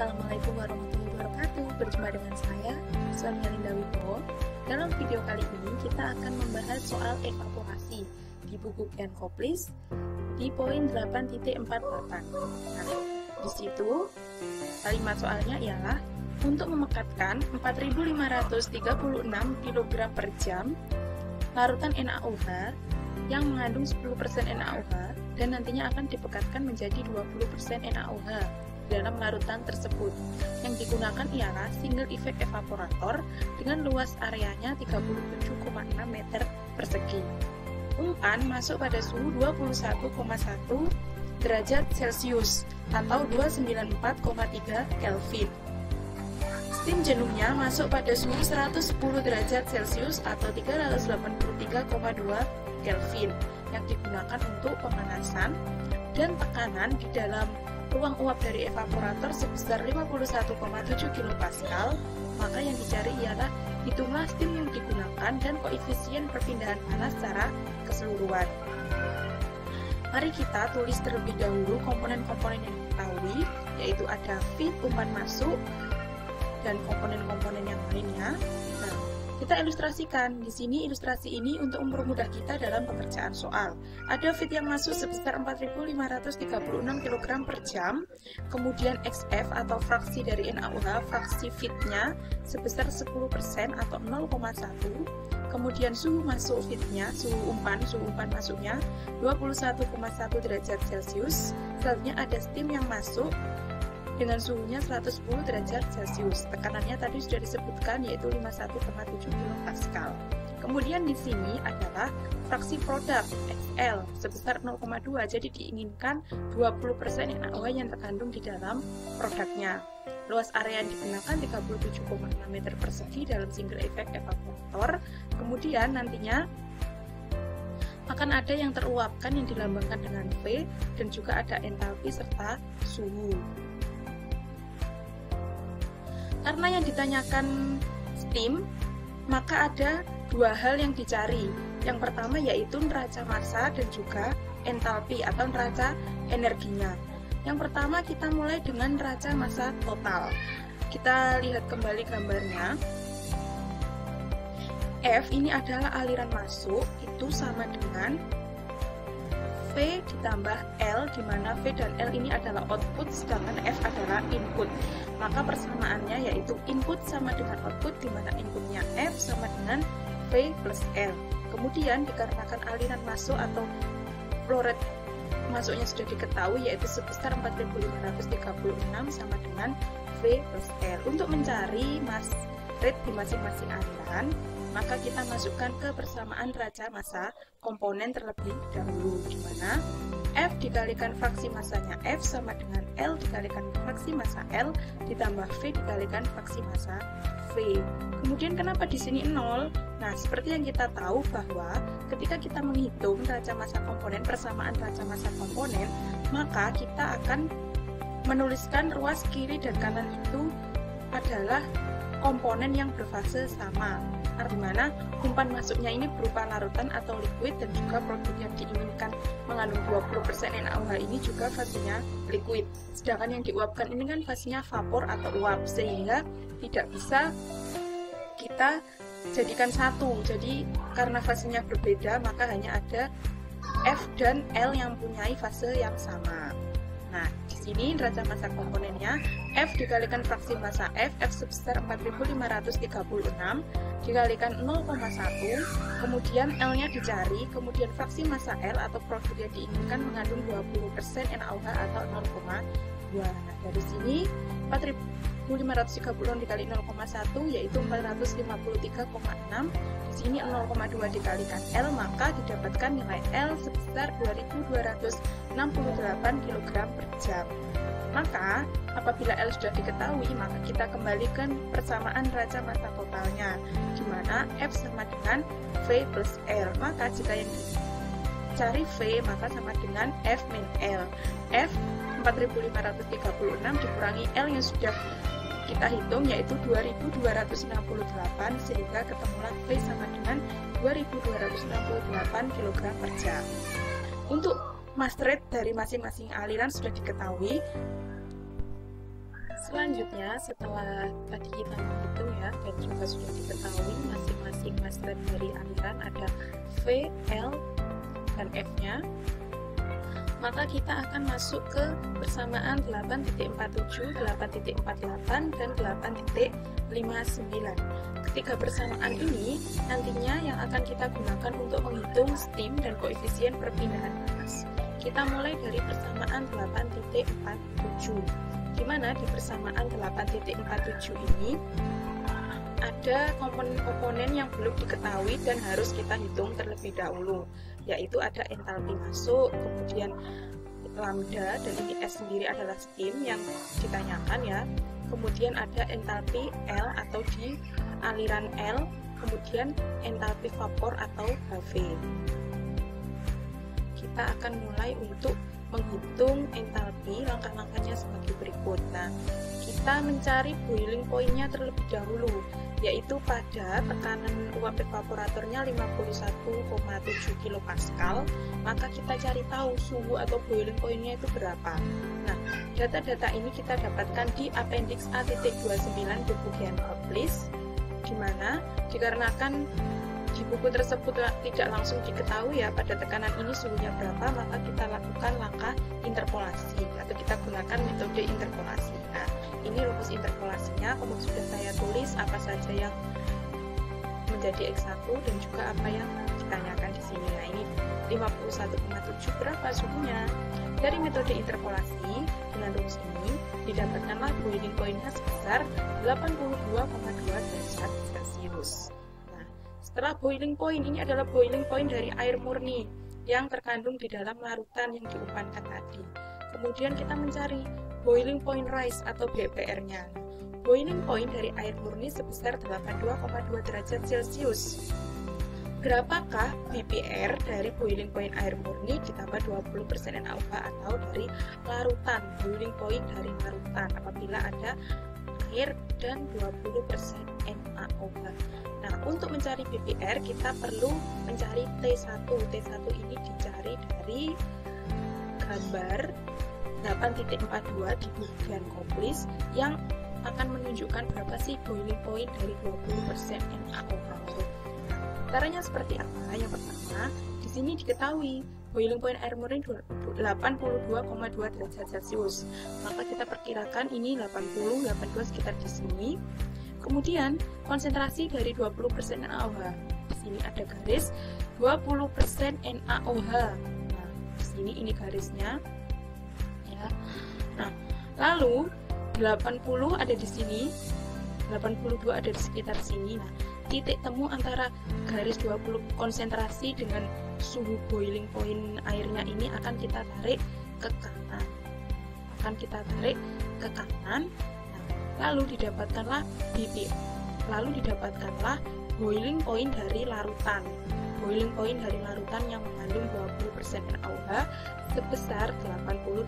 Assalamualaikum warahmatullahi wabarakatuh. Berjumpa dengan saya, Sonia Linda Wibowo. Dalam video kali ini kita akan membahas soal evaporasi di buku Ken Koplis di poin 8.48. Nah, di situ kalimat soalnya ialah untuk memekatkan 4.536 kg per jam larutan NaOH yang mengandung 10% NaOH dan nantinya akan dipekatkan menjadi 20% NaOH dalam larutan tersebut. Yang digunakan ialah single effect evaporator dengan luas areanya 37,6 meter persegi. Umpan masuk pada suhu 21,1 derajat Celcius atau 294,3 Kelvin. Steam jenuhnya masuk pada suhu 110 derajat Celcius atau 383,2 Kelvin yang digunakan untuk pemanasan dan tekanan di dalam ruang uap dari evaporator sebesar 51,7 kPa, maka yang dicari ialah hitunglah steam yang digunakan dan koefisien perpindahan panas secara keseluruhan. Mari kita tulis terlebih dahulu komponen-komponen yang diketahui, yaitu ada feed umpan masuk dan komponen-komponen yang lainnya. Nah, kita ilustrasikan. Di sini ilustrasi ini untuk mempermudah kita dalam pengerjaan soal. Ada feed yang masuk sebesar 4.536 kg per jam, kemudian XF atau fraksi dari NaOH, fraksi feednya sebesar 10% atau 0,1, kemudian suhu masuk feednya, suhu umpan masuknya 21,1 derajat Celcius, selanjutnya ada steam yang masuk dengan suhunya 110 derajat Celcius. Tekanannya tadi sudah disebutkan yaitu 51,7 kPa. Kemudian di sini adalah fraksi produk XL sebesar 0,2. Jadi diinginkan 20% NaOH yang terkandung di dalam produknya. Luas area yang digunakan 37,6 meter persegi dalam single effect evaporator. Kemudian nantinya akan ada yang teruapkan yang dilambangkan dengan V dan juga ada entalpi serta suhu. Karena yang ditanyakan steam, maka ada dua hal yang dicari. Yang pertama yaitu neraca massa dan juga entalpi atau neraca energinya. Yang pertama kita mulai dengan neraca massa total. Kita lihat kembali gambarnya. F ini adalah aliran masuk, itu sama dengan V ditambah L, di mana V dan L ini adalah output, sedangkan F adalah input. Maka persamaannya yaitu input sama dengan output, di mana inputnya F sama dengan V plus L. Kemudian dikarenakan aliran masuk atau flow rate masuknya sudah diketahui yaitu sebesar 4.536 sama dengan V plus L. Untuk mencari mass rate di masing-masing aliran, maka kita masukkan ke persamaan neraca massa komponen terlebih dahulu, di mana F dikalikan fraksi massanya F sama dengan L dikalikan fraksi massa L ditambah V dikalikan fraksi massa V. Kemudian kenapa di sini 0? Nah, seperti yang kita tahu bahwa ketika kita menghitung neraca massa komponen, persamaan neraca massa komponen, maka kita akan menuliskan ruas kiri dan kanan itu adalah komponen yang berfase sama, di mana umpan masuknya ini berupa larutan atau liquid dan juga produk yang diinginkan mengandung 20% NaOH ini juga fasenya liquid. Sedangkan yang diuapkan ini kan fasenya vapor atau uap, sehingga tidak bisa kita jadikan satu. Jadi karena fasenya berbeda maka hanya ada F dan L yang mempunyai fase yang sama. Nah, di sini neraca massa komponennya F dikalikan fraksi massa F sebesar 4.536 dikalikan 0,1, kemudian L-nya dicari, kemudian fraksi massa L atau produk yang diinginkan mengandung 20% NaOH atau 0,2. Nah, dari sini 4.536 dikali 0,1 yaitu 453,6. Di sini 0,2 dikalikan L, maka didapatkan nilai L sebesar 2.268 kg per jam. Maka apabila L sudah diketahui, maka kita kembalikan persamaan neraca massa totalnya, di mana F sama dengan V plus L. Maka jika yang dicari V, maka sama dengan F min L. F 4.536 dikurangi L yang sudah kita hitung yaitu 2.268, sehingga ketemulah V sama dengan 2.268 kg per jam. Untuk mass rate dari masing-masing aliran sudah diketahui, Selanjutnya, setelah tadi kita menghitung ya, dan juga sudah diketahui masing-masing master dari aliran ada V, L, dan F-nya, maka kita akan masuk ke persamaan 8.47, 8.48, dan 8.59. Ketiga persamaan ini nantinya yang akan kita gunakan untuk menghitung steam dan koefisien perpindahan panas. Kita mulai dari persamaan 8.47, di mana di persamaan 8.47 ini ada komponen-komponen yang belum diketahui dan harus kita hitung terlebih dahulu, yaitu ada entalpi masuk, kemudian lambda, dan ini S sendiri adalah steam yang ditanyakan ya, kemudian ada entalpi L atau di aliran L, kemudian entalpi vapor atau HV. Kita akan mulai untuk menghitung entalpi, langkah-langkahnya sebagai berikut. Nah, kita mencari boiling point-nya terlebih dahulu, yaitu pada tekanan uap evaporatornya 51,7 kPa, maka kita cari tahu suhu atau boiling point-nya itu berapa. Nah, data-data ini kita dapatkan di Appendix A.29 buku Giancoplis, di mana dikarenakan di buku tersebut tidak langsung diketahui ya pada tekanan ini suhunya berapa, maka kita lakukan langkah interpolasi atau kita gunakan metode interpolasi. Nah, ini rumus interpolasinya, kemudian sudah saya tulis apa saja yang menjadi X1 dan juga apa yang ditanyakan di sini. Nah, ini 51,7 berapa suhunya? Dari metode interpolasi dengan rumus ini didapatkanlah boiling point-nya sebesar 82,2 derajat Celcius. Setelah boiling point, ini adalah boiling point dari air murni yang terkandung di dalam larutan yang diumpankan tadi. Kemudian kita mencari boiling point rise atau BPR-nya. Boiling point dari air murni sebesar 82,2 derajat Celcius. Berapakah BPR dari boiling point air murni ditambah 20% NaOH atau dari larutan, boiling point dari larutan apabila ada air dan 20% NaOH. Nah, untuk mencari BPR kita perlu mencari T1. T1 ini dicari dari gambar 8.42 di buku Giancoplis yang akan menunjukkan berapa sih boiling point dari 20% NaOH. Caranya seperti apa? Yang pertama, di sini diketahui boiling point air murni 82,2 derajat Celcius. Maka kita perkirakan ini 82 sekitar di sini. Kemudian konsentrasi dari 20% NaOH. Di sini ada garis 20% NaOH. Nah, di sini ini garisnya. Ya. Nah, lalu 80 ada di sini. 82 ada di sekitar sini. Nah, titik temu antara garis 20 konsentrasi dengan suhu boiling point airnya ini akan kita tarik ke kanan. Lalu didapatkanlah BPR. Lalu didapatkanlah boiling point dari larutan. Boiling point dari larutan yang mengandung 20% NaOH sebesar 88,9.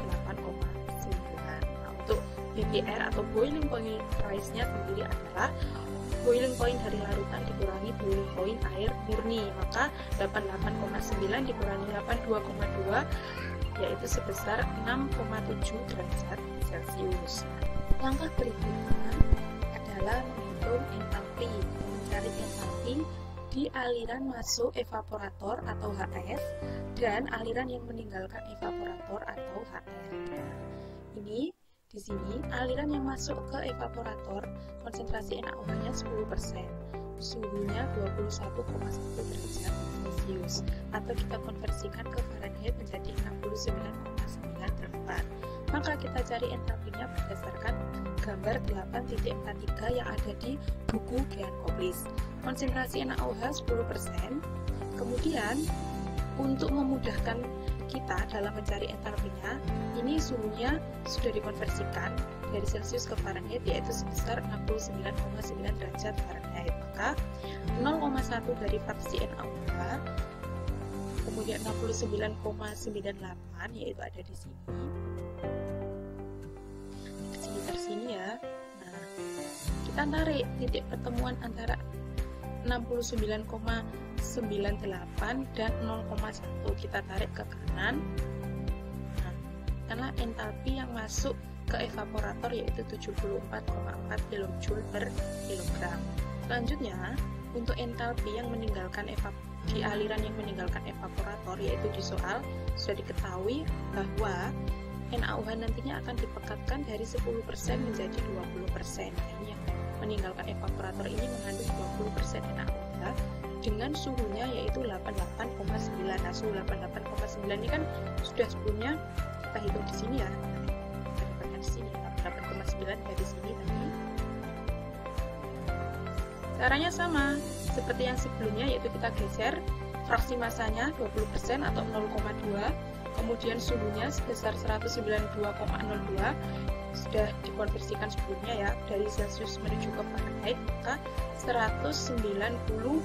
Nah, untuk BPR atau boiling point rise-nya sendiri adalah boiling point dari larutan dikurangi boiling point air murni, maka 88,9 dikurangi 82,2 yaitu sebesar 6,7 derajat Celcius. Langkah berikutnya adalah menghitung entalpi, mencari entalpi di aliran masuk evaporator atau HF dan aliran yang meninggalkan evaporator atau HF. Ini di sini aliran yang masuk ke evaporator konsentrasi NaOH-nya 10%, suhunya 21,1 derajat Celcius, atau kita konversikan ke Fahrenheit menjadi 69,98. Maka kita cari entalpinya berdasarkan gambar 8.43 yang ada di buku Giancoplis. Konsentrasi NaOH 10%. Kemudian untuk memudahkan kita dalam mencari entalpinya, ini suhunya sudah dikonversikan dari Celcius ke Fahrenheit yaitu sebesar 69,9 derajat Fahrenheit. Maka 0,1 dari fraksi NaOH, kemudian 69,98 yaitu ada di sini. Sekitar sini ya. Nah, kita tarik titik pertemuan antara 69,98 dan 0,1, kita tarik ke kanan. Nah, karena entalpi yang masuk ke evaporator yaitu 74,4 kJ per kilogram. Selanjutnya, untuk entalpi yang meninggalkan di aliran yang meninggalkan evaporator, yaitu di soal sudah diketahui bahwa NaOH nantinya akan dipekatkan dari 10% menjadi 20%. Ini yang meninggalkan evaporator ini mengandung 20% NaOH dengan suhunya yaitu 88,9. Nah, suhu 88,9 ini kan sudah sebelumnya kita hitung di sini ya. Kita dapatkan di sini 88,9 dari sini tadi. Caranya sama seperti yang sebelumnya, yaitu kita geser fraksi masanya 20% atau 0,2, kemudian suhunya sebesar 192,02, sudah dikonversikan sebelumnya ya, dari Celsius menuju ke Fahrenheit, maka 192,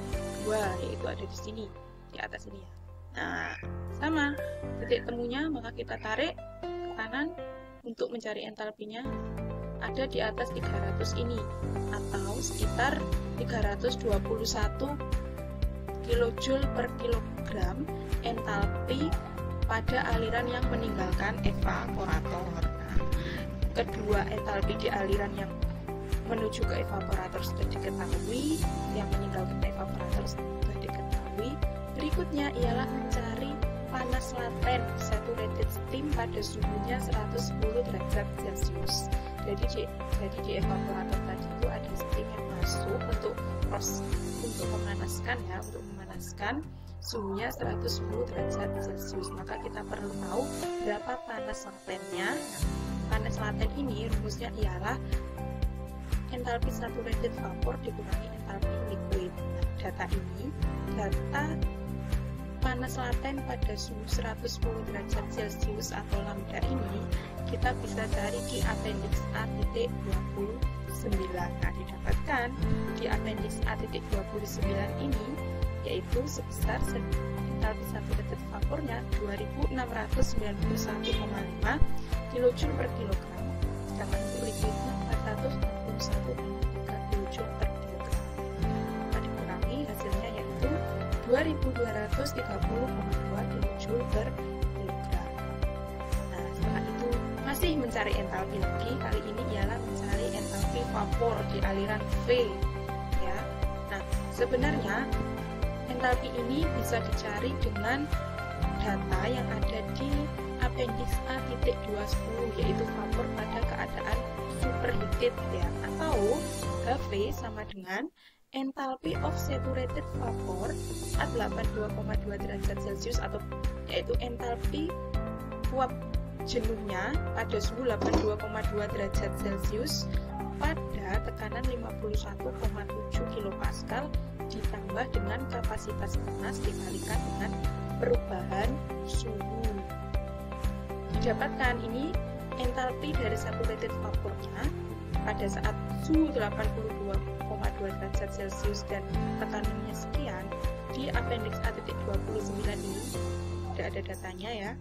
yaitu ada di sini, di atas ini ya. Nah, sama titik temunya, maka kita tarik ke kanan untuk mencari entalpinya, ada di atas 300 ini, atau sekitar 321 kJ per kilogram entalpi pada aliran yang meninggalkan evaporator. Nah, kedua entalpi di aliran yang menuju ke evaporator sudah diketahui, yang meninggalkan evaporator sudah diketahui. Berikutnya ialah mencari panas laten saturated steam pada suhunya 110 derajat Celcius. Jadi di evaporator tadi itu ada steam yang masuk untuk memanaskan ya, untuk memanaskan suhunya 110 derajat Celcius. Maka kita perlu tahu berapa panas latennya. Panas laten ini rumusnya ialah entalpi saturated vapor dikurangi entalpi liquid. Data panas laten pada suhu 110 derajat Celcius atau lambda ini kita bisa cari di appendix A.29. Nah, didapatkan di appendix A.29 ini yaitu sebesar entalpi saturated vapornya 2691,5 kJ per kilogram, sedangkan untuk liquidnya 461,3 kJ per kilogram. Maka dikurangi hasilnya yaitu 2230,2 kJ per kilogram. Nah, setelah itu masih mencari entalpi lagi, kali ini ialah mencari entalpi vapor di aliran V ya. Nah, sebenarnya entalpi ini bisa dicari dengan data yang ada di appendix A.210, yaitu vapor pada keadaan superheated ya, atau HV sama dengan entalpi of saturated vapor at 82,2 derajat Celcius, atau yaitu entalpi uap jenuhnya pada suhu 82,2 derajat Celcius pada tekanan 51,7 kilopascal ditambah dengan kapasitas panas dikalikan dengan perubahan suhu. Didapatkan ini entalpi dari saturated vapornya pada saat suhu 82,2 derajat Celcius dan tekanannya sekian. Di appendix A.29 ini tidak ada datanya ya,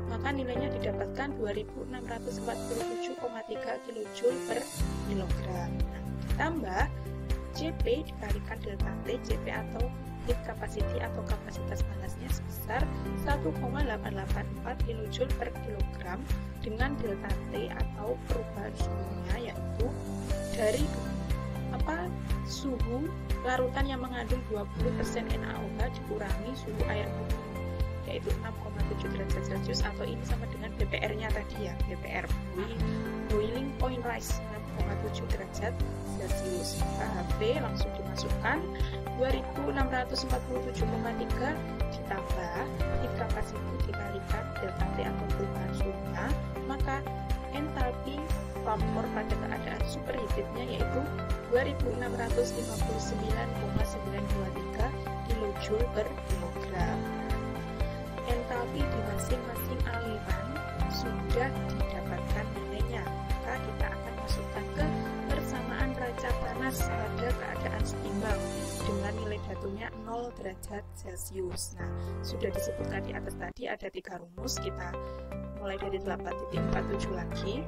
maka nilainya didapatkan 2647,3 kJ per kilogram. Nah, ditambah Cp dikalikan delta T, Cp atau heat capacity atau kapasitas panasnya sebesar 1,884 kJ per kilogram dengan delta T atau perubahan suhunya yaitu dari suhu larutan yang mengandung 20% NaOH dikurangi suhu air putih yaitu 6,7 derajat Celcius, atau ini sama dengan BPR-nya tadi ya, BPR boiling point rise 6,7 derajat Celcius. Maka HV langsung dimasukkan 2647,3 ditambah heat capacity dikalikan delta T atau perubahan suhunya, maka entalpi vapor pada keadaan superheatednya yaitu 2659,923 kJ per kilogram. Entalpi di masing-masing aliran sudah didapatkan nilainya, maka kita akan masukkan ke persamaan raca panas pada keadaan seimbang dengan nilai datunya 0 derajat Celcius. Nah, sudah disebutkan di atas tadi ada 3 rumus, kita mulai dari 8.47 lagi.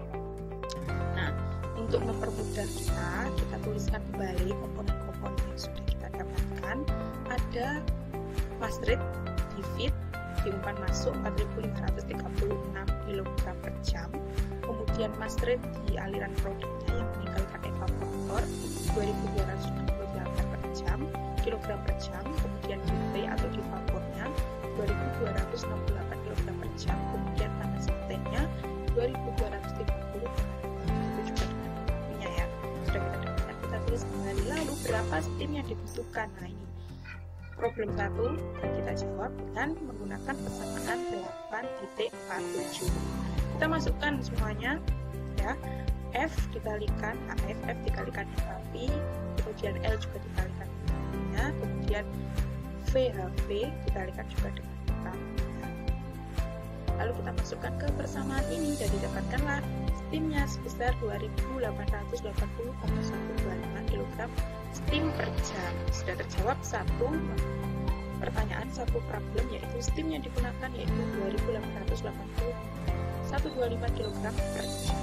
Nah, untuk mempermudah kita tuliskan kembali komponen-komponen yang sudah kita dapatkan. Ada mass rate, divide, di umpan masuk 4.536 kg per jam. Kemudian mass rate di aliran produknya yang meninggalkan evaporator 2.268 per jam, kilogram per jam. Kemudian giveaway atau di vapornya 2.268 kg per jam. Kemudian panas latenya 2.230 itu juga dengan punya ya. Sudah kita dapatkan, kita tulis kembali. Lalu berapa steam yang dibutuhkan? Nah ini problem 1 dan kita jawab dengan menggunakan persamaan 8.47. Kita masukkan semuanya ya. F dikalikan HF, F dikalikan FAP, kemudian L juga dikalikan HV-nya, kemudian VHV dikalikan juga dengan HV-nya. Lalu kita masukkan ke persamaan ini dan didapatkanlah steamnya sebesar 2.880,125 kg steam per jam. Sudah terjawab satu pertanyaan, satu problem, yaitu steam yang digunakan yaitu 2.880,125 kg per jam.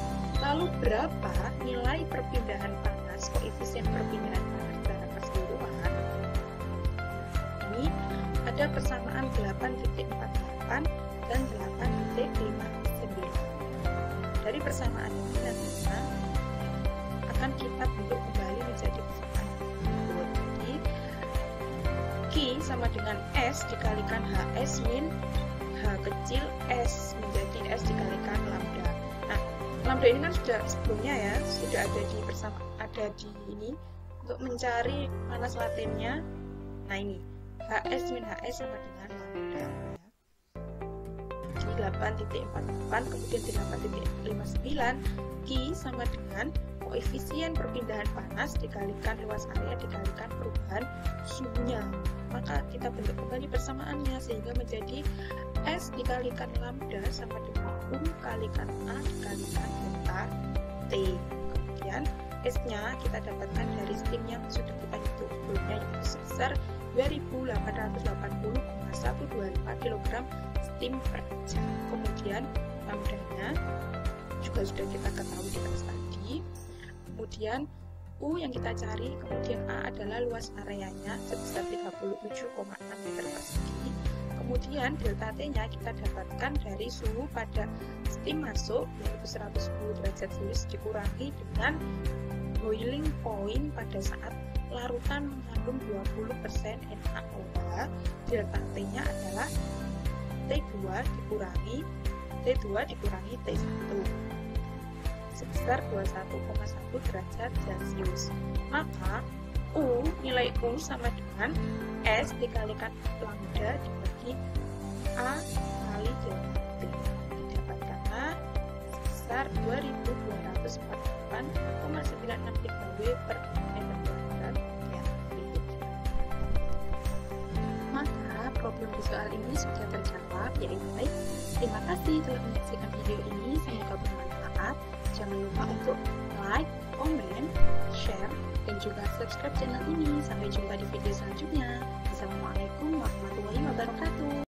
Lalu berapa nilai perpindahan panas, koefisien perpindahan panas secara keseluruhan? Ini ada persamaan 8.48 dan 8.59. Dari persamaan ini nantinya akan kita bentuk kembali menjadi persamaan berikut. Jadi Q sama dengan S dikalikan HS min H kecil S menjadi S dikalikan lambda. Nah, lambda ini kan sudah sebelumnya ya, sudah ada di ini untuk mencari panas latennya. Nah ini HS min HS sama dengan lambda ya. Ini 8.48 kemudian 8.59 Q sama dengan koefisien perpindahan panas dikalikan luas area dikalikan perubahan suhunya. Maka kita bentuk kembali persamaannya sehingga menjadi S dikalikan lambda sama dengan U kalikan A dikalikan delta T. Kemudian S-nya kita dapatkan dari steam yang sudah kita hitung sebelumnya, yaitu sebesar 2.880,125 kg steam per jam. Kemudian lambdanya juga sudah kita ketahui di atas tadi. Kemudian U yang kita cari, kemudian A adalah luas areanya sebesar 37,6 meter persegi. Kemudian delta T-nya kita dapatkan dari suhu pada steam masuk yaitu 110 derajat Celcius dikurangi dengan boiling point pada saat larutan mengandung 20% NaOH. Delta T-nya adalah T2 dikurangi T1 sebesar 21,1 derajat Celcius. Maka nilai U sama dengan S dikalikan lambda dibagi A kali delta T. Didapatkanlah sebesar 2.248,96 W per meter kuadrat Kelvin. Maka problem di soal ini sudah terjawab, yaitu baik. Terima kasih telah menyaksikan video ini, semoga bermanfaat. Jangan lupa untuk like, komen, share, dan juga subscribe channel ini. Sampai jumpa di video selanjutnya. Assalamualaikum warahmatullahi wabarakatuh.